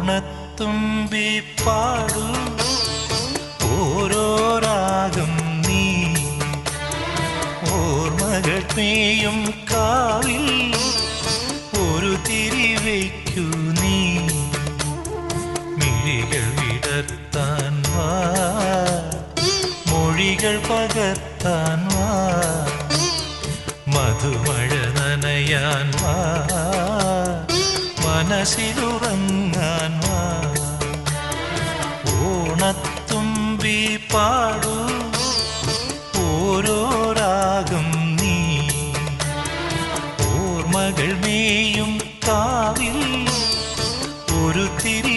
ഓണത്തുമ്പി പാടൂ ഓരോ രാഗം നീ ഓർമ്മകൾ മേയും കാവിൽ ഒരു തിരി വയ്ക്കൂ നീ മിഴികൾ വിടർത്താൻ വാ മൊഴികൾ പകർത്താൻ വാ മധുമഴ നനയാൻ വാ മനസ്സിലുറങ്ങാൻ വാ ഓണത്തുമ്പി പാടൂ ഓരോ രാഗം നീ ഓർമ്മകൾ മേയും കാവിൽ ഒരു തിരി